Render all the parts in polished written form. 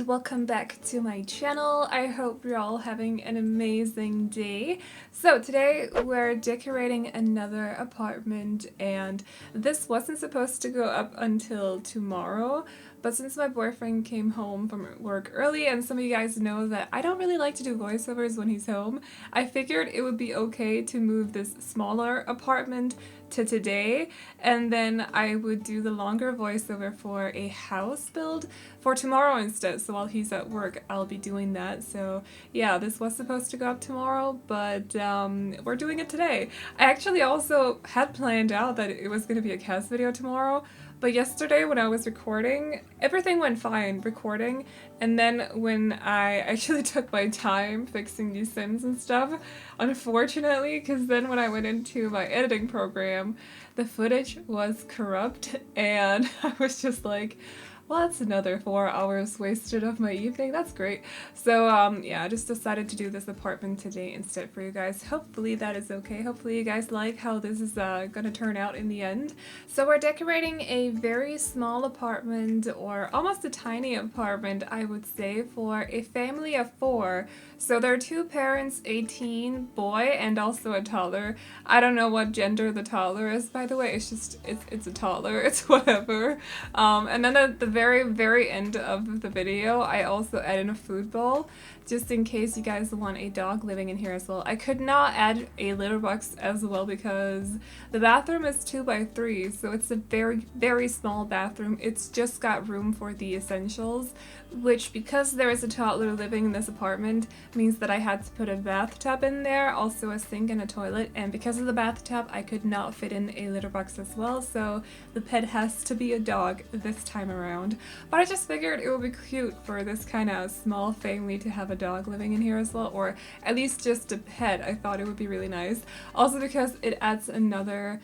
welcome back to my channel. I hope you're all having an amazing day. So today we're decorating another apartment, and this wasn't supposed to go up until tomorrow, but since my boyfriend came home from work early, and some of you guys know that I don't really like to do voiceovers when he's home, I figured it would be okay to move this smaller apartment to today, and then I would do the longer voiceover for a house build for tomorrow instead. So while he's at work, I'll be doing that. So yeah, this was supposed to go up tomorrow, but we're doing it today. I actually also had planned out that it was going to be a cast video tomorrow, but yesterday when I was recording, everything went fine recording, and then when I actually took my time fixing these Sims and stuff, unfortunately, because then when I went into my editing program, the footage was corrupt, and I was just like, well, that's another 4 hours wasted of my evening. That's great. So yeah, I just decided to do this apartment today instead for you guys. Hopefully that is okay. Hopefully you guys like how this is gonna turn out in the end. So we're decorating a very small apartment, or almost a tiny apartment, I would say, for a family of 4. So there are 2 parents, a teen boy, and also a toddler. I don't know what gender the toddler is, by the way. It's just, it's a toddler. It's whatever. And then at the very end of the video, I also add in a food bowl, just in case you guys want a dog living in here as well. I could not add a litter box as well because the bathroom is 2x3, so it's a very small bathroom. It's just got room for the essentials, which, because there is a toddler living in this apartment, means that I had to put a bathtub in there, also a sink and a toilet, and because of the bathtub I could not fit in a litter box as well, so the pet has to be a dog this time around. But I just figured it would be cute for this kind of small family to have a dog living in here as well, or at least just a pet. I thought it would be really nice. Also because it adds another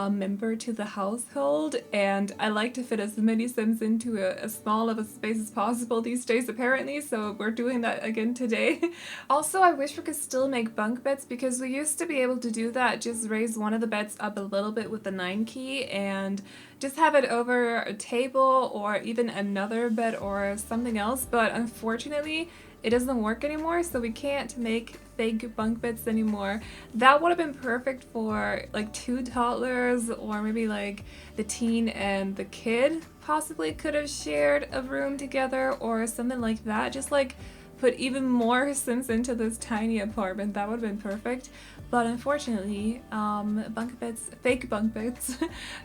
member to the household, and I like to fit as many Sims into as small of a space as possible these days apparently, so we're doing that again today. Also, I wish we could still make bunk beds, because we used to be able to do that, just raise one of the beds up a little bit with the 9 key and just have it over a table or even another bed or something else, but unfortunately it doesn't work anymore, so we can't make fake bunk beds anymore. That would have been perfect for like 2 toddlers, or maybe like the teen and the kid possibly could have shared a room together or something like that. Just like put even more Sims into this tiny apartment. That would have been perfect. But unfortunately, bunk beds, fake bunk beds,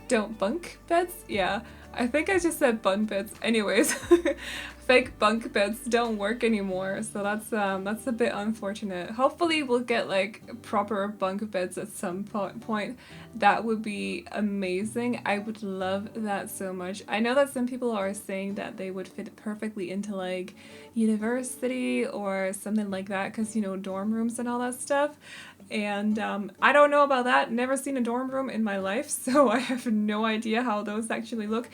don't bunk beds? Yeah, I think I just said bunk beds. Anyways, fake bunk beds don't work anymore, so that's a bit unfortunate. Hopefully we'll get like proper bunk beds at some point. That would be amazing. I would love that so much. I know that some people are saying that they would fit perfectly into like university or something like that, because you know, dorm rooms and all that stuff. And I don't know about that. Never seen a dorm room in my life, so I have no idea how those actually look.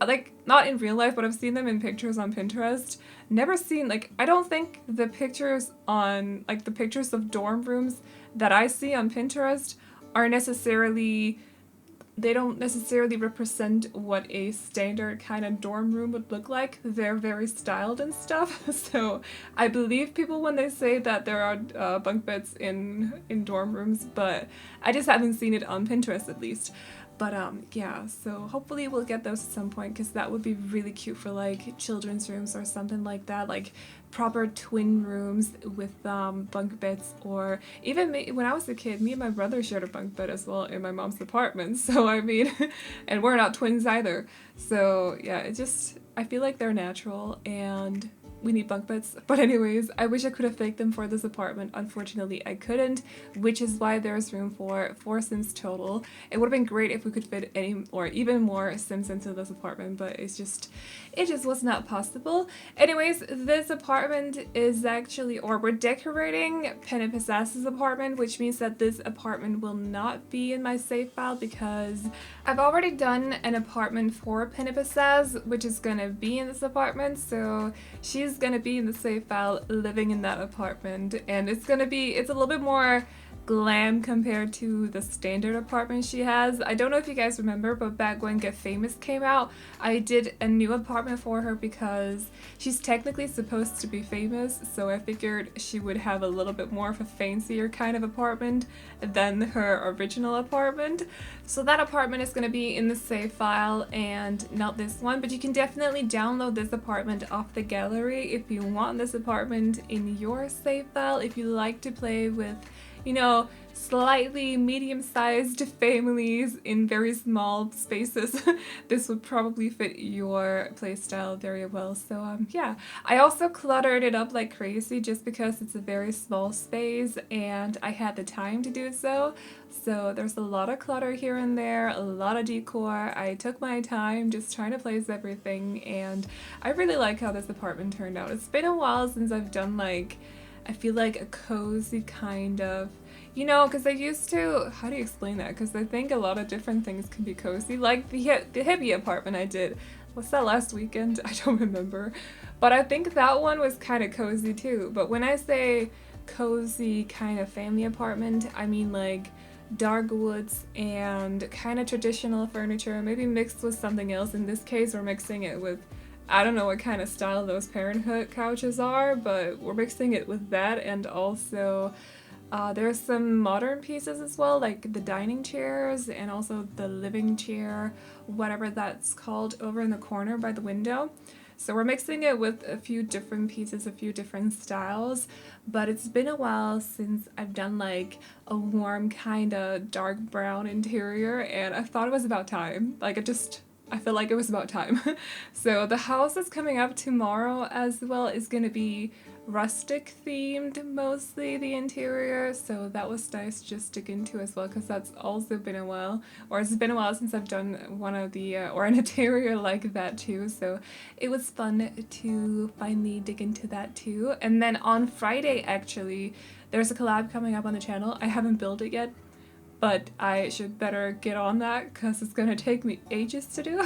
Like, not in real life, but I've seen them in pictures on Pinterest. Never seen, like, I don't think the pictures on, like, the pictures of dorm rooms that I see on Pinterest are necessarily, they don't necessarily represent what a standard kind of dorm room would look like. They're very styled and stuff, so I believe people when they say that there are bunk beds in dorm rooms, but I just haven't seen it on Pinterest at least. But yeah, so hopefully we'll get those at some point, because that would be really cute for like children's rooms or something like that, like proper twin rooms with bunk beds. Or even me, when I was a kid, me and my brother shared a bunk bed as well in my mom's apartment, so I mean, and we're not twins either. So yeah, it just, I feel like they're natural and we need bunk beds. But anyways, I wish I could have faked them for this apartment. Unfortunately, I couldn't, which is why there's room for 4 Sims total. It would have been great if we could fit any or even more Sims into this apartment, but it just was not possible. Anyways, this apartment is actually, or we're decorating Penny-Possess's apartment, which means that this apartment will not be in my save file, because I've already done an apartment for Penny-Possess, which is gonna be in this apartment, so she's gonna be in the save file living in that apartment, and it's a little bit more glam compared to the standard apartment she has. I don't know if you guys remember, but back when Get Famous came out, I did a new apartment for her because she's technically supposed to be famous, so I figured she would have a little bit more of a fancier kind of apartment than her original apartment. So that apartment is going to be in the save file and not this one, but you can definitely download this apartment off the gallery if you want this apartment in your save file, if you like to play with, you know, slightly medium-sized families in very small spaces. This would probably fit your playstyle very well. So yeah, I also cluttered it up like crazy just because it's a very small space and I had the time to do so. So there's a lot of clutter here and there, a lot of decor. I took my time just trying to place everything, and I really like how this apartment turned out. It's been a while since I've done like, I feel like a cozy kind of, you know, because I used to, how do you explain that? Because I think a lot of different things can be cozy, like the hippie apartment I did. What's that, last weekend? I don't remember. But I think that one was kind of cozy too. But when I say cozy kind of family apartment, I mean like dark woods and kind of traditional furniture, maybe mixed with something else. In this case, we're mixing it with, I don't know what kind of style those parenthood couches are, but we're mixing it with that, and also there's some modern pieces as well, like the dining chairs and also the living chair, whatever that's called, over in the corner by the window. So we're mixing it with a few different pieces, a few different styles, but it's been a while since I've done like a warm kind of dark brown interior, and I thought it was about time. Like I feel like it was about time. So the house that's coming up tomorrow as well is going to be rustic themed, mostly the interior, so that was nice to just stick into as well, because that's also been a while, or it's been a while since I've done one of the or an interior like that too, so it was fun to finally dig into that too. And then on Friday, actually, there's a collab coming up on the channel. I haven't built it yet, but I should better get on that because it's gonna take me ages to do.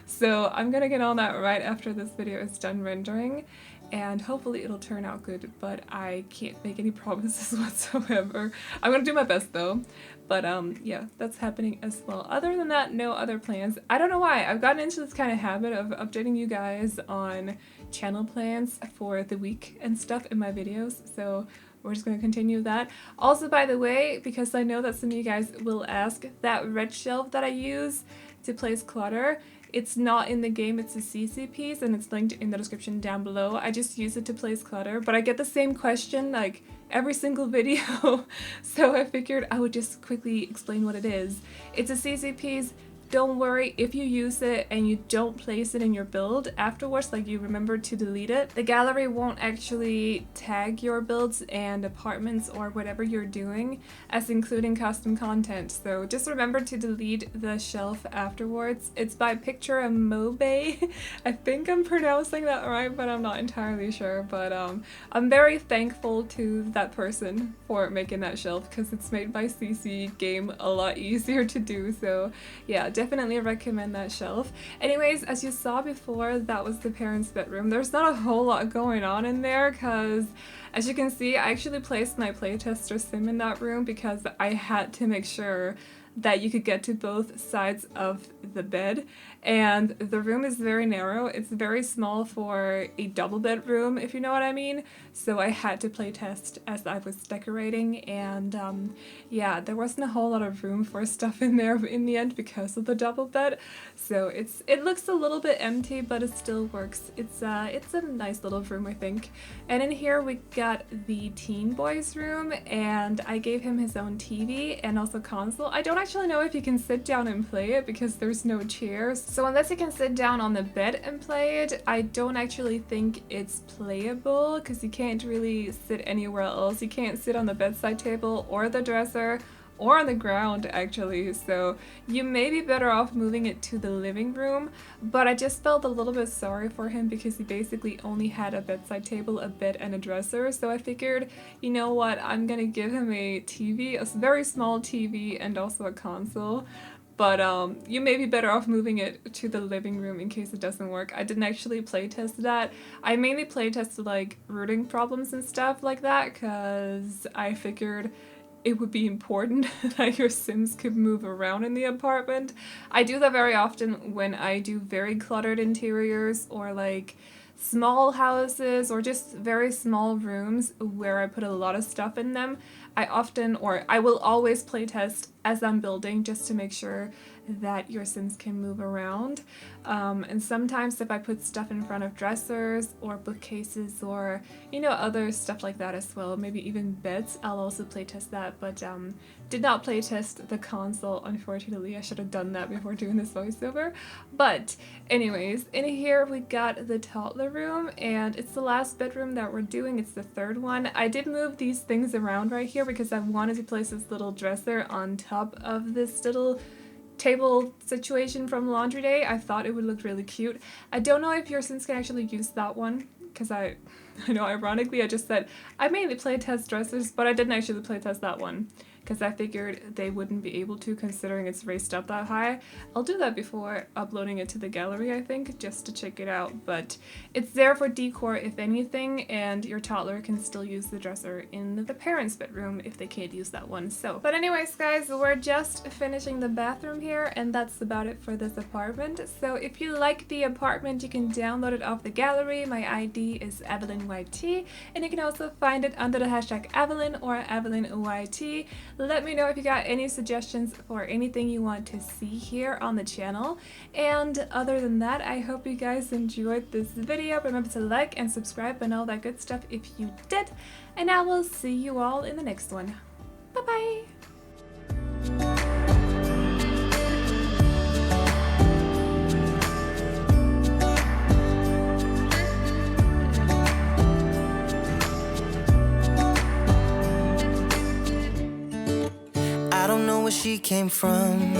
So I'm gonna get on that right after this video is done rendering, and hopefully it'll turn out good, but I can't make any promises whatsoever. I'm gonna do my best though. But yeah, that's happening as well. Other than that, no other plans. I don't know why. I've gotten into this kind of habit of updating you guys on channel plans for the week and stuff in my videos, so we're just going to continue that. Also, by the way, because I know that some of you guys will ask, that red shelf that I use to place clutter, it's not in the game, it's a CC piece, and it's linked in the description down below. I just use it to place clutter, but I get the same question like every single video, so I figured I would just quickly explain what it is. It's a CC piece. Don't worry if you use it and you don't place it in your build afterwards, like you remember to delete it. The gallery won't actually tag your builds and apartments or whatever you're doing as including custom content. So just remember to delete the shelf afterwards. It's by bb.moveobjects. I think I'm pronouncing that right, but I'm not entirely sure. But I'm very thankful to that person for making that shelf because it's made my CC game a lot easier to do. So yeah, definitely recommend that shelf. Anyways, as you saw before, that was the parents' bedroom. There's not a whole lot going on in there because, as you can see, I actually placed my playtester sim in that room because I had to make sure that you could get to both sides of the bed, and the room is very narrow. It's very small for a double bedroom, if you know what I mean. So I had to play test as I was decorating, and yeah, there wasn't a whole lot of room for stuff in there in the end because of the double bed. So it looks a little bit empty, but it still works. It's a nice little room, I think. And in here we got the teen boy's room, and I gave him his own TV and also console. I don't actually know if you can sit down and play it because there's no chairs. So unless you can sit down on the bed and play it, I don't actually think it's playable because you can't really sit anywhere else. You can't sit on the bedside table or the dresser or on the ground actually, so you may be better off moving it to the living room. But I just felt a little bit sorry for him because he basically only had a bedside table, a bed, and a dresser, so I figured, you know what, I'm gonna give him a TV, a very small TV, and also a console. But you may be better off moving it to the living room in case it doesn't work. I didn't actually playtest that. I mainly playtested like routing problems and stuff like that because I figured it would be important that your Sims could move around in the apartment. I do that very often when I do very cluttered interiors, or like small houses, or just very small rooms where I put a lot of stuff in them. I will always playtest as I'm building, just to make sure that your Sims can move around. And sometimes if I put stuff in front of dressers or bookcases, or other stuff like that as well, maybe even beds, I'll also playtest that, but did not playtest the console, unfortunately. I should have done that before doing this voiceover. But anyways, in here we got the toddler room, and it's the last bedroom that we're doing. It's the third one. I did move these things around right here because I wanted to place this little dresser on top of this little table situation from Laundry Day. I thought it would look really cute. I don't know if your Sims can actually use that one, because I know ironically I just said I mainly playtest dressers, but I didn't actually playtest that one because I figured they wouldn't be able to, considering it's raised up that high. I'll do that before uploading it to the gallery, I think, just to check it out. But it's there for decor if anything, and your toddler can still use the dresser in the parents' bedroom if they can't use that one. So, but anyways guys, we're just finishing the bathroom here, and that's about it for this apartment. So if you like the apartment, you can download it off the gallery. My ID is AvelineYT, and you can also find it under the hashtag Aveline or AvelineYT. Let me know if you got any suggestions for anything you want to see here on the channel. And other than that, I hope you guys enjoyed this video. Remember to like and subscribe and all that good stuff if you did. And I will see you all in the next one. Bye bye! I don't know where she came from,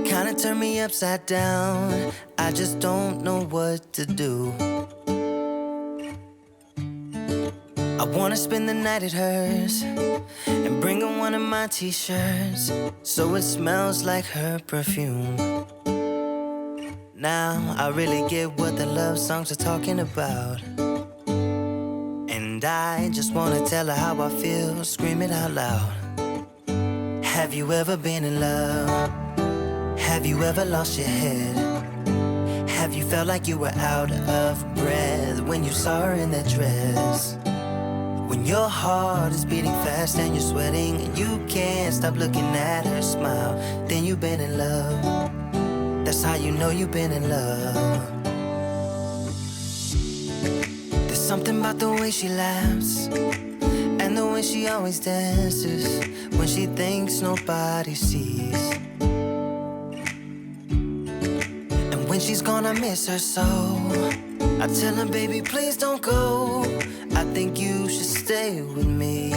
kinda turned me upside down. I just don't know what to do. I wanna spend the night at hers and bring her one of my t-shirts, so it smells like her perfume. Now I really get what the love songs are talking about, and I just wanna tell her how I feel, scream it out loud. Have you ever been in love? Have you ever lost your head? Have you felt like you were out of breath when you saw her in that dress? When your heart is beating fast and you're sweating and you can't stop looking at her smile, then you've been in love. That's how you know you've been in love. There's something about the way she laughs and the way she always dances when she thinks nobody sees. And when she's gone, I miss her so. I tell her, baby, please don't go. I think you should stay with me.